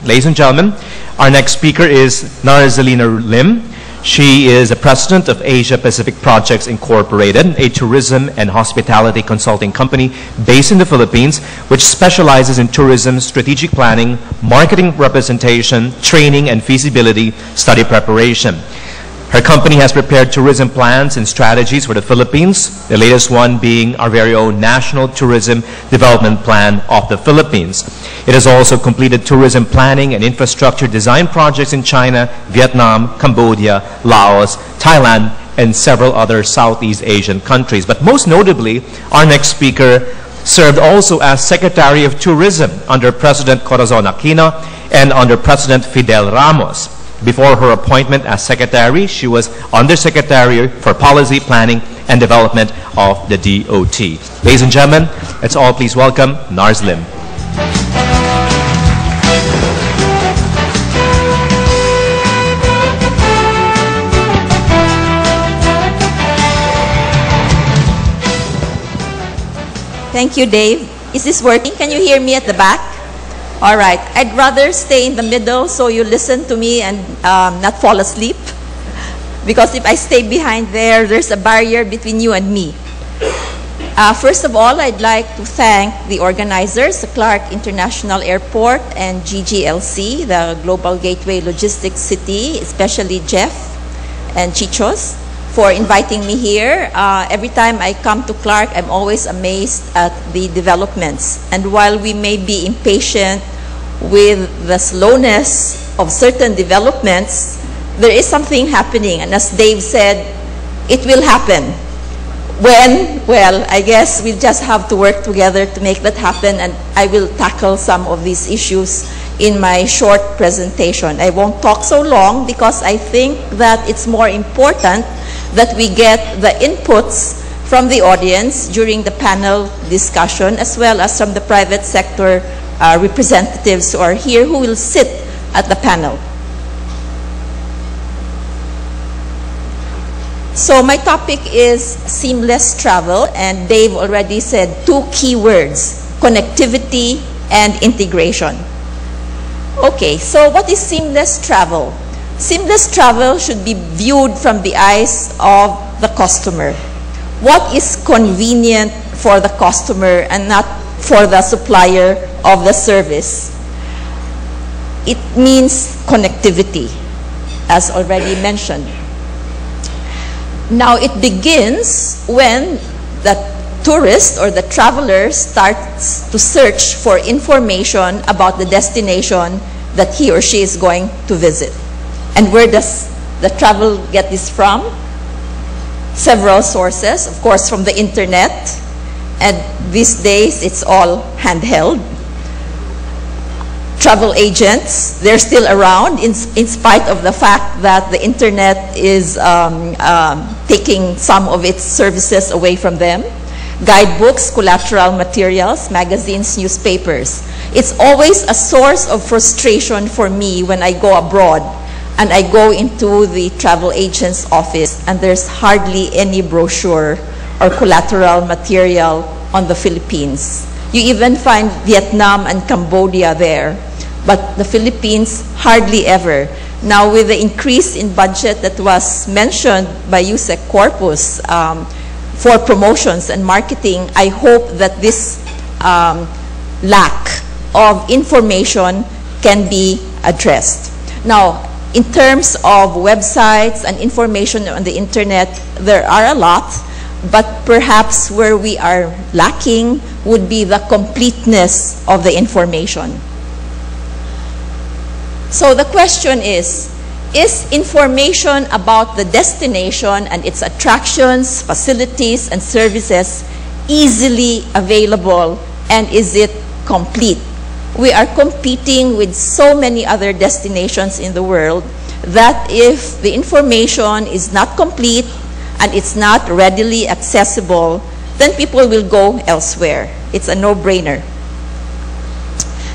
Ladies and gentlemen, our next speaker is Narzalina Lim. She is the president of Asia Pacific Projects Incorporated, a tourism and hospitality consulting company based in the Philippines, which specializes in tourism, strategic planning, marketing representation, training, and feasibility study preparation. Her company has prepared tourism plans and strategies for the Philippines, the latest one being our very own National Tourism Development Plan of the Philippines. It has also completed tourism planning and infrastructure design projects in China, Vietnam, Cambodia, Laos, Thailand, and several other Southeast Asian countries. But most notably, our next speaker served also as Secretary of Tourism under President Corazon Aquino and under President Fidel Ramos. Before her appointment as Secretary, she was Undersecretary for Policy, Planning, and Development of the DOT. Ladies and gentlemen, let's all please welcome Narz Lim. Thank you, Dave. Is this working? Can you hear me at the back? All right. I'd rather stay in the middle so you listen to me and not fall asleep. Because if I stay behind there, there's a barrier between you and me. First of all, I'd like to thank the organizers, the Clark International Airport and GGLC, the Global Gateway Logistics City, especially Jeff and Chichos, for inviting me here. Every time I come to Clark, I'm always amazed at the developments. And while we may be impatient with the slowness of certain developments, there is something happening. And as Dave said, it will happen. When? Well, I guess we'll just have to work together to make that happen, and I will tackle some of these issues in my short presentation. I won't talk so long because I think that it's more important that we get the inputs from the audience during the panel discussion, as well as from the private sector representatives who are here, who will sit at the panel. So my topic is seamless travel, and Dave already said two key words: connectivity and integration. Okay, so what is seamless travel? Seamless travel should be viewed from the eyes of the customer. What is convenient for the customer and not for the supplier of the service? It means connectivity, as already mentioned. Now, it begins when the tourist or the traveler starts to search for information about the destination that he or she is going to visit. And where does the travel get this from? Several sources, of course, from the internet. And these days, it's all handheld. Travel agents, they're still around in spite of the fact that the internet is taking some of its services away from them. Guidebooks, collateral materials, magazines, newspapers. It's always a source of frustration for me when I go abroad and I go into the travel agent's office and there's hardly any brochure or collateral material on the Philippines. You even find Vietnam and Cambodia there, but the Philippines hardly ever. Now, with the increase in budget that was mentioned by Yusek Corpus for promotions and marketing, I hope that this lack of information can be addressed. Now, in terms of websites and information on the internet, there are a lot, but perhaps where we are lacking would be the completeness of the information. So the question is information about the destination and its attractions, facilities, and services easily available, and is it complete? We are competing with so many other destinations in the world that if the information is not complete and it's not readily accessible, then people will go elsewhere. It's a no-brainer.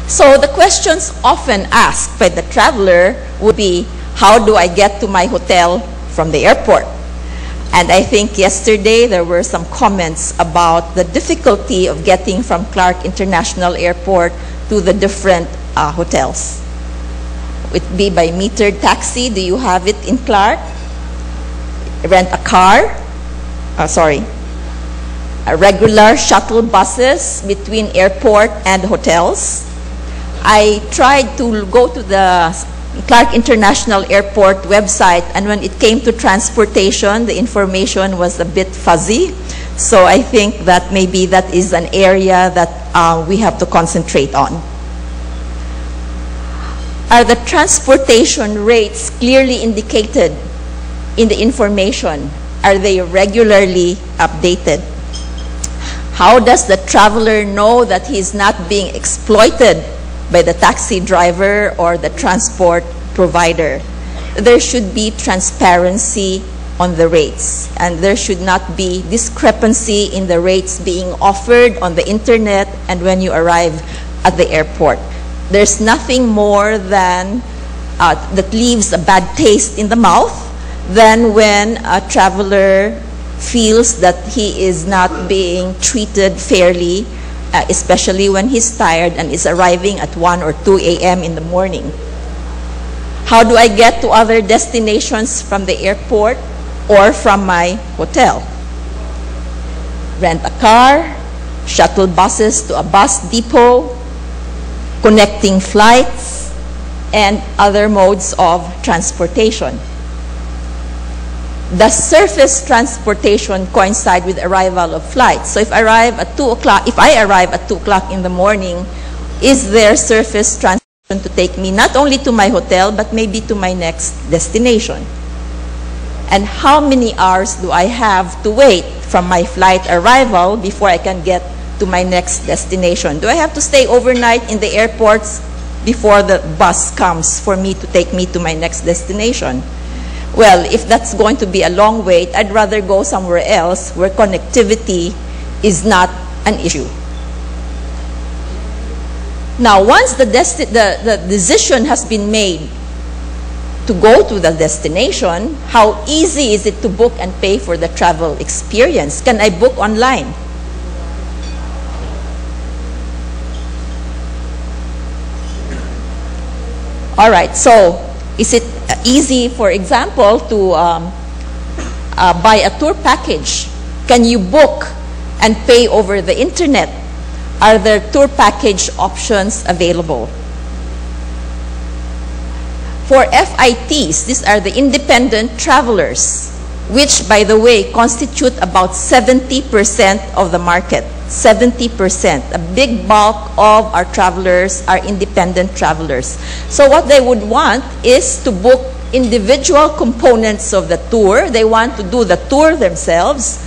So the questions often asked by the traveler would be, how do I get to my hotel from the airport? And I think yesterday there were some comments about the difficulty of getting from Clark International Airport to the different hotels. it be by metered taxi. Do you have it in Clark? Rent a car. Regular shuttle buses between airport and hotels. I tried to go to the Clark International Airport website, and when it came to transportation, the information was a bit fuzzy. So I think that maybe that is an area that we have to concentrate on. Are the transportation rates clearly indicated in the information? Are they regularly updated? How does the traveler know that he is not being exploited by the taxi driver or the transport provider? There should be transparency on the rates, and there should not be discrepancy in the rates being offered on the internet and when you arrive at the airport. There's nothing more than that leaves a bad taste in the mouth than when a traveler feels that he is not being treated fairly, especially when he's tired and is arriving at 1 or 2 a.m. in the morning. How do I get to other destinations from the airport or from my hotel? Rent a car, shuttle buses to a bus depot, connecting flights, and other modes of transportation. Does surface transportation coincide with arrival of flights? So if I arrive at 2 o'clock in the morning, is there surface transportation to take me not only to my hotel but maybe to my next destination? And how many hours do I have to wait from my flight arrival before I can get to my next destination? Do I have to stay overnight in the airports before the bus comes for me to take me to my next destination? Well, if that's going to be a long wait, I'd rather go somewhere else where connectivity is not an issue. Now, once the decision has been made to go to the destination, how easy is it to book and pay for the travel experience? Can I book online? All right, so is it easy, for example, to buy a tour package? Can you book and pay over the internet? Are there tour package options available? For FITs, these are the independent travelers, which, by the way, constitute about 70% of the market. 70%. A big bulk of our travelers are independent travelers. So what they would want is to book individual components of the tour. They want to do the tour themselves.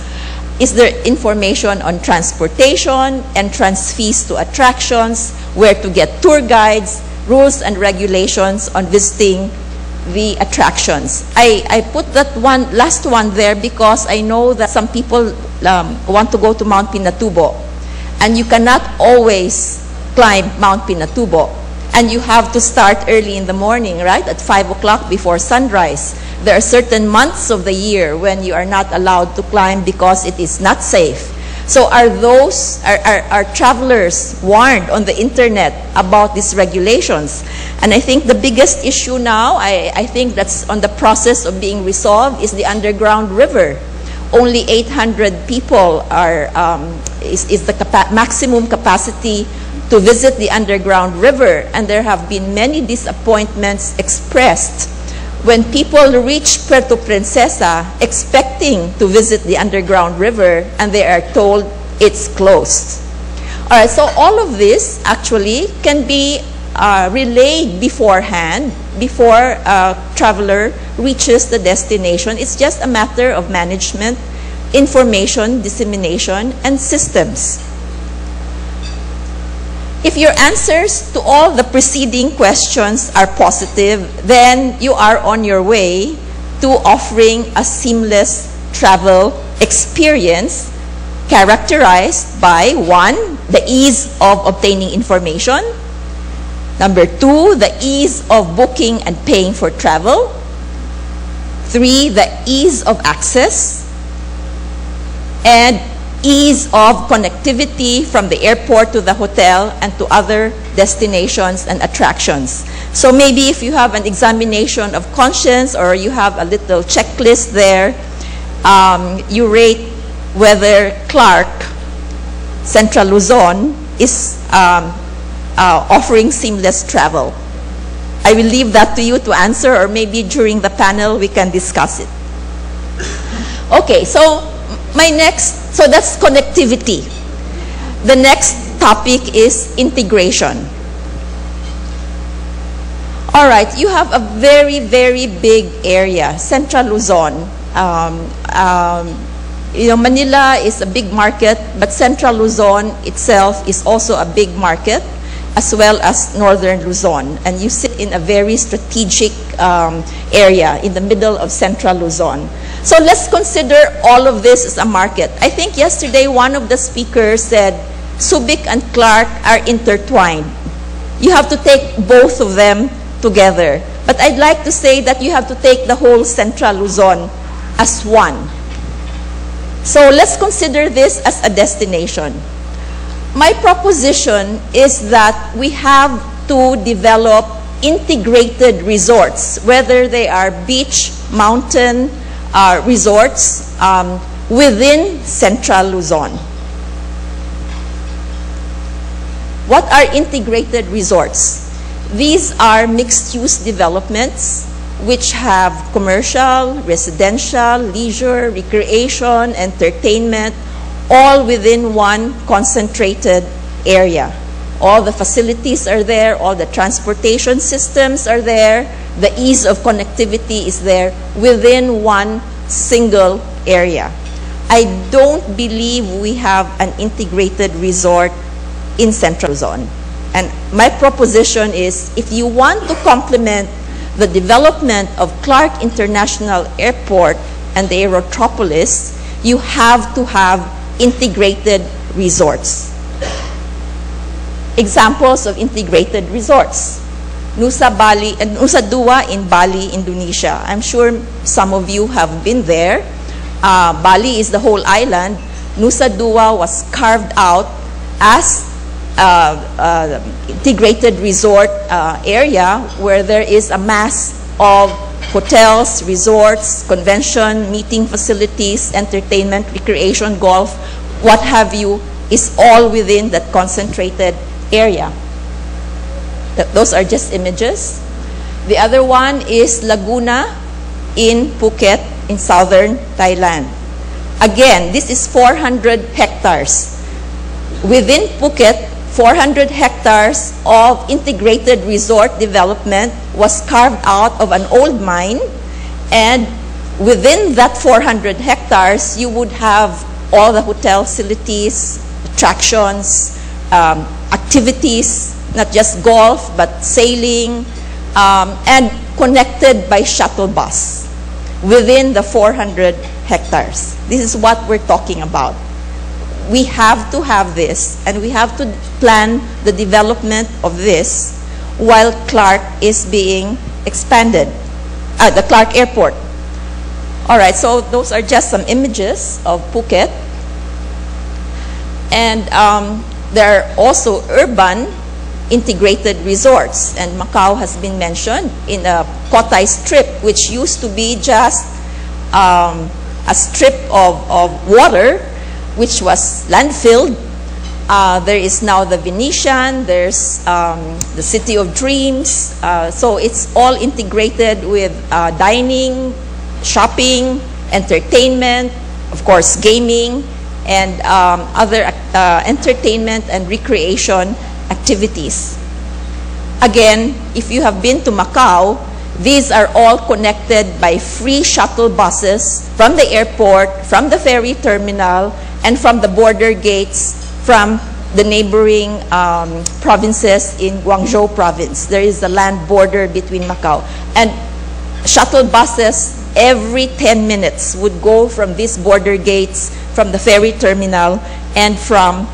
Is there information on transportation, entrance fees to attractions, where to get tour guides, rules and regulations on visiting the attractions? I put that last one there because I know that some people want to go to Mount Pinatubo, and you cannot always climb Mount Pinatubo, and you have to start early in the morning, right, at 5 o'clock before sunrise. There are certain months of the year when you are not allowed to climb because it is not safe. So are travelers warned on the internet about these regulations? And I think the biggest issue now, I think that's on the process of being resolved, is the underground river. Only 800 people is the maximum capacity to visit the underground river, and there have been many disappointments expressed when people reach Puerto Princesa expecting to visit the underground river and they are told it's closed. All right, so all of this actually can be relayed beforehand, before a traveler reaches the destination. It's just a matter of management, information, dissemination, and systems. If your answers to all the preceding questions are positive, then you are on your way to offering a seamless travel experience characterized by 1, the ease of obtaining information. Number 2, the ease of booking and paying for travel. 3, the ease of access. And ease of connectivity from the airport to the hotel and to other destinations and attractions. So maybe if you have an examination of conscience or you have a little checklist there, you rate whether Clark, Central Luzon, is offering seamless travel. I will leave that to you to answer, or maybe during the panel we can discuss it. Okay, so so that's connectivity. The next topic is integration. All right, you have a very, very big area, Central Luzon. You know, Manila is a big market, but Central Luzon itself is also a big market, as well as Northern Luzon. And you sit in a very strategic area in the middle of Central Luzon. So let's consider all of this as a market. I think yesterday one of the speakers said Subic and Clark are intertwined. You have to take both of them together. But I'd like to say that you have to take the whole Central Luzon as one. So let's consider this as a destination. My proposition is that we have to develop integrated resorts, whether they are beach, mountain resorts within Central Luzon. What are integrated resorts? These are mixed-use developments which have commercial, residential, leisure, recreation, entertainment, all within one concentrated area. All the facilities are there, all the transportation systems are there, the ease of connectivity is there within one single area. I don't believe we have an integrated resort in Central Luzon. And my proposition is, if you want to complement the development of Clark International Airport and the Aerotropolis, you have to have integrated resorts. Examples of integrated resorts. Nusa Dua in Bali, Indonesia. I'm sure some of you have been there. Bali is the whole island. Nusa Dua was carved out as integrated resort area where there is a mass of hotels, resorts, convention, meeting facilities, entertainment, recreation, golf, what have you, is all within that concentrated area. Those are just images. The other one is Laguna in Phuket in southern Thailand. Again, this is 400 hectares. Within Phuket, 400 hectares of integrated resort development was carved out of an old mine, and within that 400 hectares, you would have all the hotel facilities, attractions, activities, not just golf, but sailing, and connected by shuttle bus within the 400 hectares. This is what we're talking about. We have to have this, and we have to plan the development of this while Clark is being expanded, the Clark Airport. All right, so those are just some images of Phuket. And there are also urban integrated resorts, and Macau has been mentioned in a Cotai Strip, which used to be just a strip of water which was landfilled. There is now the Venetian, there's the City of Dreams, so it's all integrated with dining, shopping, entertainment, of course gaming, and other entertainment and recreation activities. Again, if you have been to Macau, these are all connected by free shuttle buses from the airport, from the ferry terminal, and from the border gates from the neighboring provinces in Guangzhou province. There is a land border between Macau. And shuttle buses every 10 minutes would go from these border gates, from the ferry terminal, and from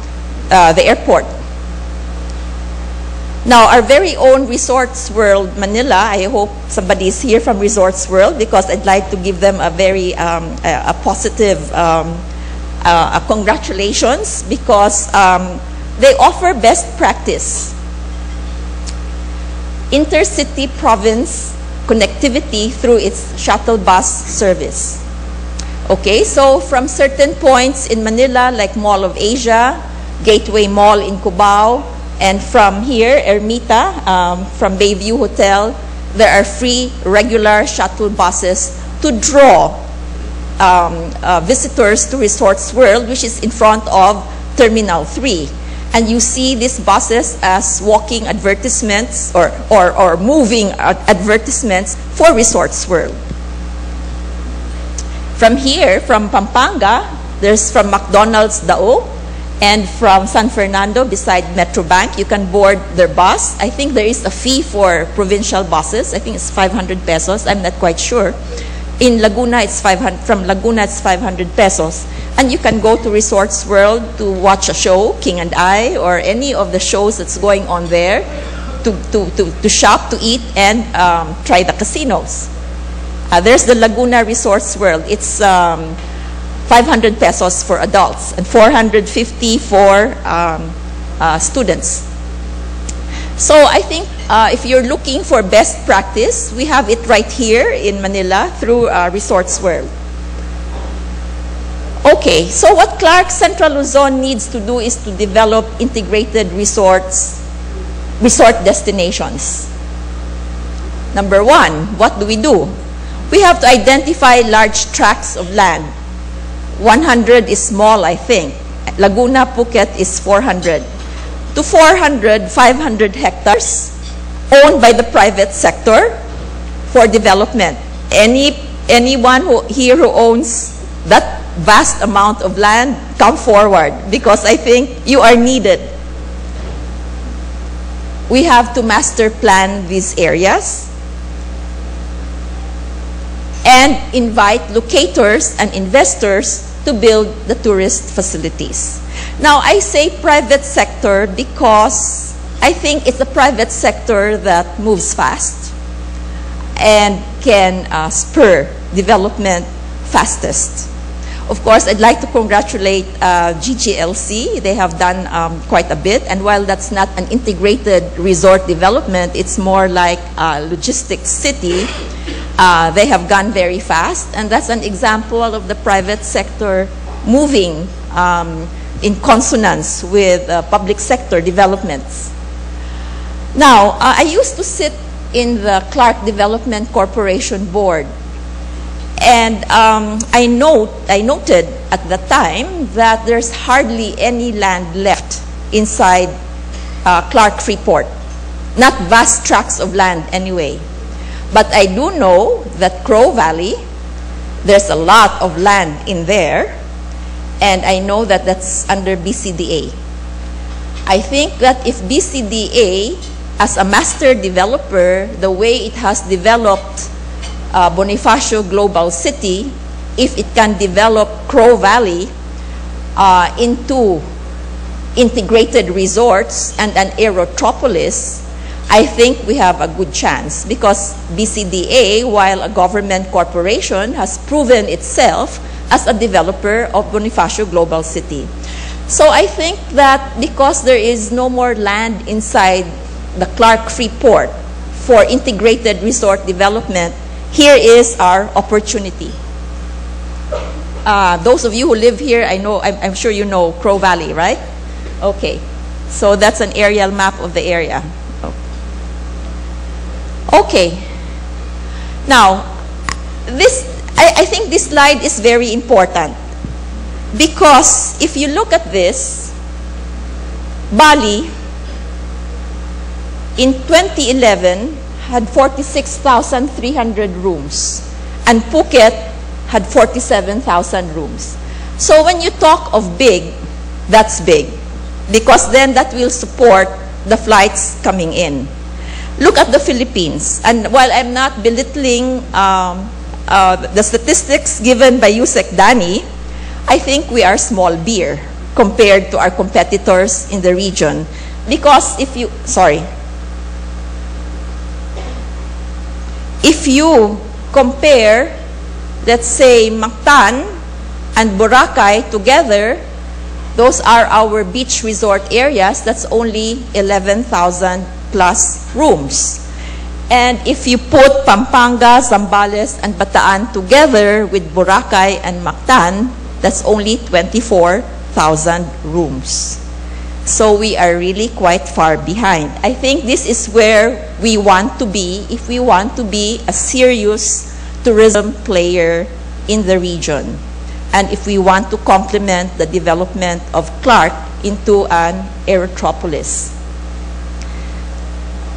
the airport. Now, our very own Resorts World Manila, I hope somebody is here from Resorts World, because I'd like to give them a very a positive congratulations, because they offer best practice. Intercity province connectivity through its shuttle bus service. Okay, so from certain points in Manila, like Mall of Asia, Gateway Mall in Cubao, and from here, Ermita, from Bayview Hotel, there are free regular shuttle buses to draw visitors to Resorts World, which is in front of Terminal 3. And you see these buses as walking advertisements or moving advertisements for Resorts World. From here, from Pampanga, there's from McDonald's Dao, and from San Fernando beside Metrobank, you can board their bus. I think there is a fee for provincial buses. I think it's 500 pesos. I'm not quite sure. In Laguna, it's 500. From Laguna, it's 500 pesos. And you can go to Resorts World to watch a show, King and I, or any of the shows that's going on there, to shop, to eat, and try the casinos. There's the Laguna Resorts World. It's 500 pesos for adults and 450 for students. So I think if you're looking for best practice, we have it right here in Manila through Resorts World. Okay, so what Clark Central Luzon needs to do is to develop integrated resort destinations. Number one, what do? We have to identify large tracts of land. 100 is small, I think. Laguna, Phuket is 400. To 400, 500 hectares owned by the private sector for development. Anyone here who owns that vast amount of land, come forward, because I think you are needed. We have to master plan these areas and invite locators and investors to build the tourist facilities. Now, I say private sector because I think it's the private sector that moves fast and can spur development fastest. Of course, I'd like to congratulate GGLC. They have done quite a bit, and while that's not an integrated resort development, it's more like a logistics city. They have gone very fast, and that's an example of the private sector moving in consonance with public sector developments. Now, I used to sit in the Clark Development Corporation Board, and I noted at the time that there's hardly any land left inside Clark Freeport, not vast tracts of land anyway. But I do know that Crow Valley, there's a lot of land in there, and I know that that's under BCDA. I think that if BCDA, as a master developer, the way it has developed Bonifacio Global City, if it can develop Crow Valley into integrated resorts and an aerotropolis, I think we have a good chance, because BCDA, while a government corporation, has proven itself as a developer of Bonifacio Global City. So I think that because there is no more land inside the Clark Freeport for integrated resort development, here is our opportunity. Those of you who live here, I'm sure you know Crow Valley, right? Okay, so that's an aerial map of the area. Okay, now I think this slide is very important, because if you look at this, Bali in 2011 had 46,300 rooms, and Phuket had 47,000 rooms. So when you talk of big, that's big, because then that will support the flights coming in. Look at the Philippines, and while I'm not belittling the statistics given by Yusek Dani, I think we are small beer compared to our competitors in the region. Because if you compare, let's say, Mactan and Boracay together, those are our beach resort areas. That's only 11,000 plus rooms. And if you put Pampanga, Zambales, and Bataan together with Boracay and Mactan, that's only 24,000 rooms. So we are really quite far behind. I think this is where we want to be if we want to be a serious tourism player in the region, and if we want to complement the development of Clark into an aerotropolis.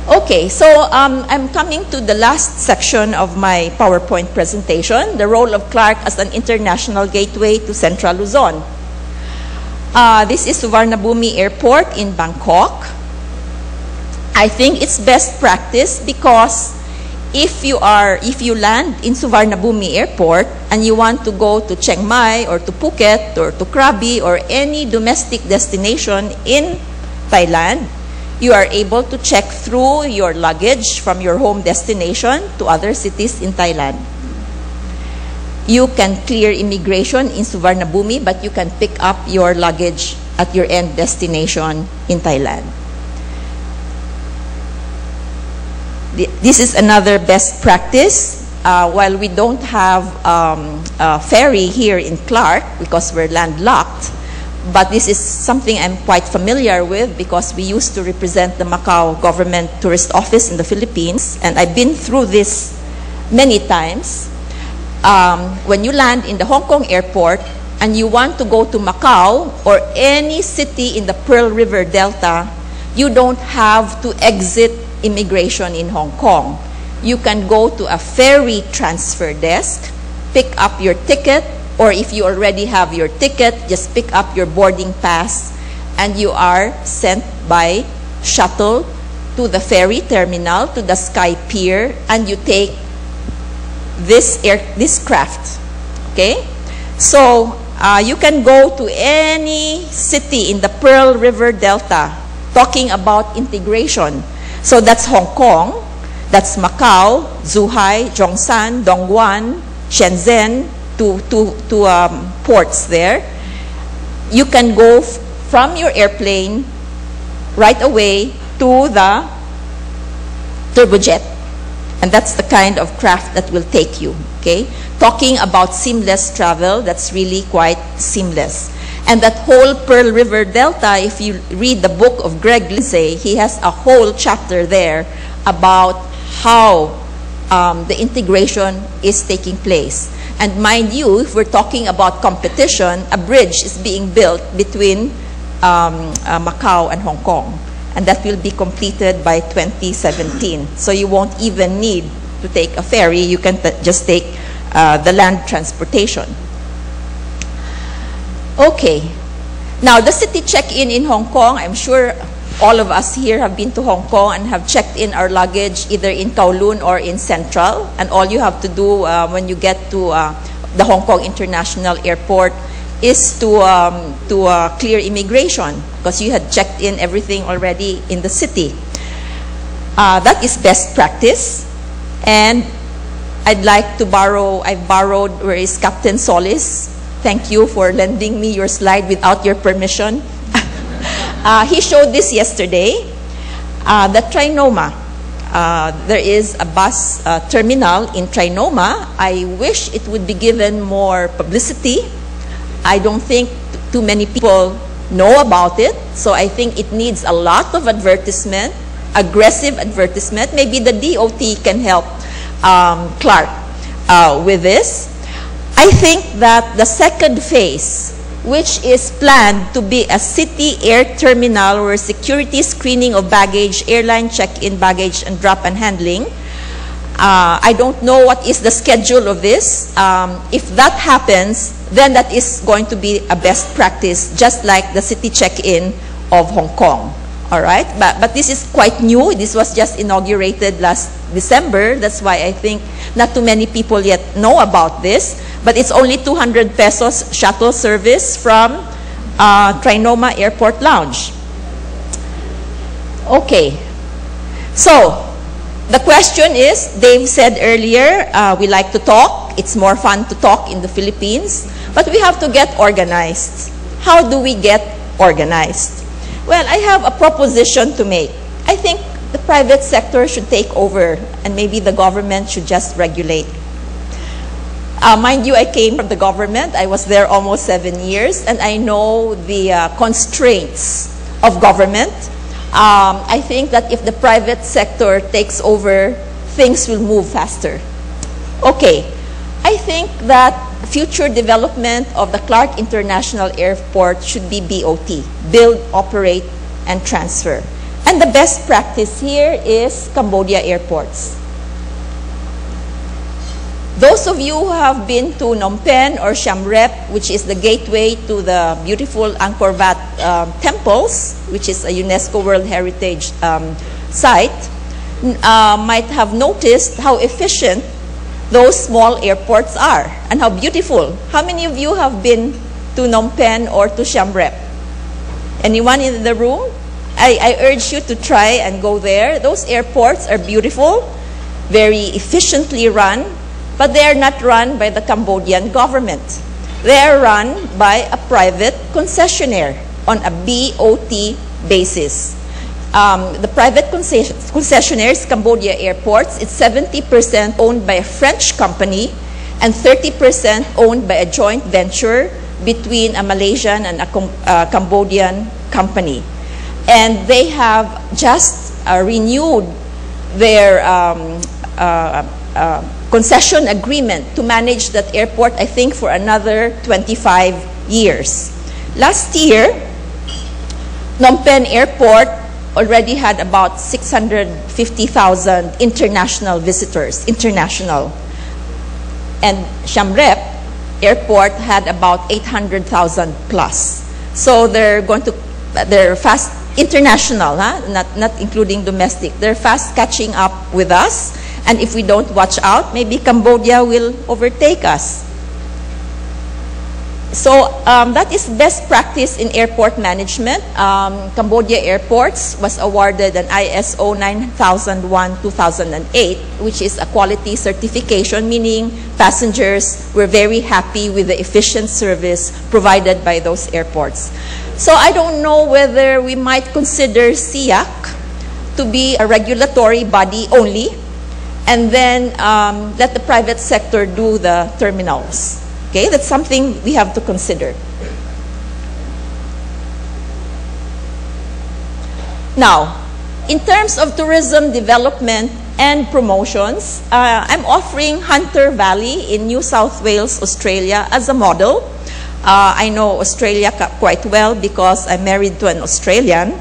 Okay, so I'm coming to the last section of my PowerPoint presentation, the role of Clark as an international gateway to Central Luzon. This is Suvarnabhumi Airport in Bangkok. I think it's best practice because if you land in Suvarnabhumi Airport and you want to go to Chiang Mai or to Phuket or to Krabi or any domestic destination in Thailand, you are able to check through your luggage from your home destination to other cities in Thailand. You can clear immigration in Suvarnabhumi, but you can pick up your luggage at your end destination in Thailand. This is another best practice. While we don't have a ferry here in Clark because we're landlocked, but this is something I'm quite familiar with because we used to represent the Macau Government Tourist Office in the Philippines, and I've been through this many times. When you land in the Hong Kong airport and you want to go to Macau or any city in the Pearl River Delta, you don't have to exit immigration in Hong Kong. You can go to a ferry transfer desk, pick up your ticket, or if you already have your ticket, just pick up your boarding pass, and you are sent by shuttle to the ferry terminal, to the Sky Pier, and you take this craft. Okay? So you can go to any city in the Pearl River Delta talking about integration. So that's Hong Kong, that's Macau, Zhuhai, Zhongshan, Dongguan, Shenzhen, to ports there. You can go from your airplane right away to the turbojet. And that's the kind of craft that will take you, okay? Talking about seamless travel, that's really quite seamless. And that whole Pearl River Delta, if you read the book of Greg Lindsay, he has a whole chapter there about how the integration is taking place. And mind you, if we're talking about competition, a bridge is being built between Macau and Hong Kong. And that will be completed by 2017. So you won't even need to take a ferry. You can just take the land transportation. Okay. Now, the city check-in in Hong Kong, I'm sure all of us here have been to Hong Kong and have checked in our luggage either in Kowloon or in Central. And all you have to do when you get to the Hong Kong International Airport is to clear immigration because you had checked in everything already in the city. That is best practice. And I'd like to I've borrowed, where is Captain Solis? Thank you for lending me your slide without your permission. He showed this yesterday. The Trinoma. There is a bus terminal in Trinoma. I wish it would be given more publicity. I don't think too many people know about it. So I think it needs a lot of advertisement, aggressive advertisement. Maybe the DOT can help Clark with this. I think that the second phase, which is planned to be a city air terminal where security screening of baggage, airline check-in baggage, and drop and handling. I don't know what is the schedule of this. If that happens, then that is going to be a best practice, just like the city check-in of Hong Kong. All right, but this is quite new. This was just inaugurated last December. That's why I think not too many people yet know about this. But it's only 200 pesos shuttle service from Trinoma Airport Lounge. Okay, so the question is, Dave said earlier, we like to talk. It's more fun to talk in the Philippines. But we have to get organized. How do we get organized? Well, I have a proposition to make. I think the private sector should take over, and maybe the government should just regulate. Mind you, I came from the government. I was there almost 7 years, and I know the constraints of government. I think that if the private sector takes over, things will move faster. Okay, I think that future development of the Clark International Airport should be BOT, build, operate, and transfer. And the best practice here is Cambodia airports. Those of you who have been to Phnom Penh or Siem Reap, which is the gateway to the beautiful Angkor Wat temples, which is a UNESCO World Heritage site, might have noticed how efficient those small airports are and how beautiful. How many of you have been to Phnom Penh or to Siem Reap? Anyone in the room? I urge you to try and go there. Those airports are beautiful, very efficiently run, but they are not run by the Cambodian government. They are run by a private concessionaire on a BOT basis. The private concessionaires, Cambodia Airports, it's 70% owned by a French company and 30% owned by a joint venture between a Malaysian and a Cambodian company. And they have just renewed their concession agreement to manage that airport, I think, for another 25 years. Last year, Phnom Penh Airport already had about 650,000 international visitors, and Siem Reap Airport had about 800,000 plus. So they're fast international, not including domestic. They're fast catching up with us, and if we don't watch out, maybe Cambodia will overtake us. So that is best practice in airport management. Cambodia Airports was awarded an ISO 9001-2008, which is a quality certification, meaning passengers were very happy with the efficient service provided by those airports. So I don't know whether we might consider SIAC to be a regulatory body only, and then let the private sector do the terminals. Okay, that's something we have to consider. Now, in terms of tourism development and promotions, I'm offering Hunter Valley in New South Wales, Australia as a model. I know Australia quite well because I'm married to an Australian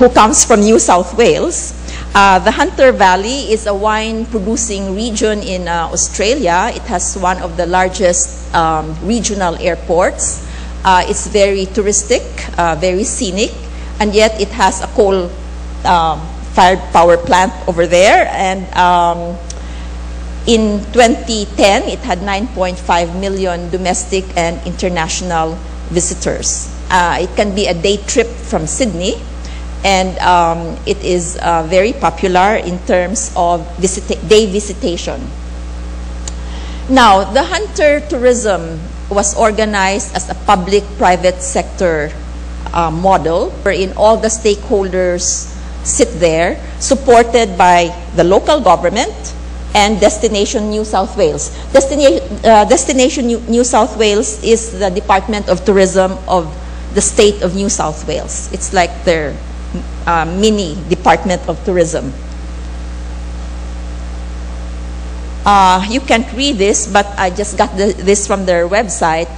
who comes from New South Wales. The Hunter Valley is a wine-producing region in Australia. It has one of the largest regional airports. It's very touristic, very scenic, and yet it has a coal-fired power plant over there. And in 2010, it had 9.5 million domestic and international visitors. It can be a day trip from Sydney. And it is very popular in terms of day visitation. Now, the Hunter tourism was organized as a public-private sector model, wherein all the stakeholders sit there, supported by the local government and Destination New South Wales. Destination New South Wales is the Department of Tourism of the state of New South Wales. It's like their mini Department of Tourism. You can't read this, but I just got this from their website.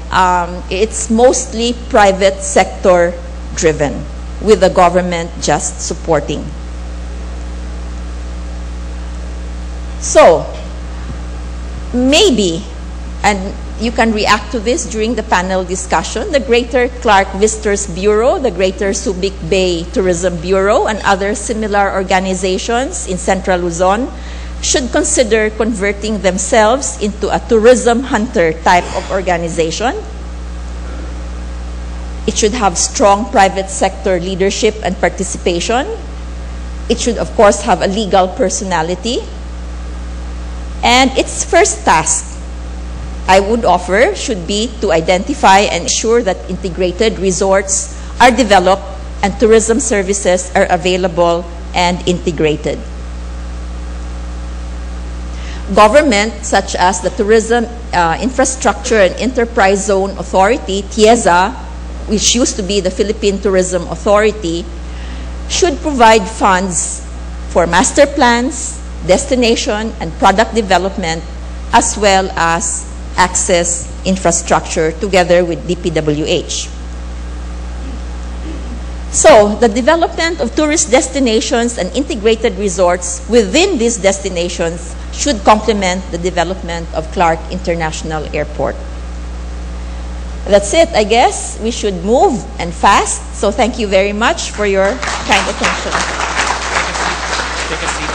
It's mostly private sector driven, with the government just supporting. So, maybe, and you can react to this during the panel discussion, the Greater Clark Visitors Bureau, the Greater Subic Bay Tourism Bureau, and other similar organizations in Central Luzon should consider converting themselves into a tourism hunter type of organization. It should have strong private sector leadership and participation. It should, of course, have a legal personality. And its first task, I would offer should be to identify and ensure that integrated resorts are developed and tourism services are available and integrated. Government, such as the Tourism Infrastructure and Enterprise Zone Authority, TIEZA, which used to be the Philippine Tourism Authority, should provide funds for master plans, destination and product development, as well as access infrastructure together with DPWH. So, the development of tourist destinations and integrated resorts within these destinations should complement the development of Clark International Airport. That's it, I guess. We should move and fast. So thank you very much for your kind attention. Take a seat.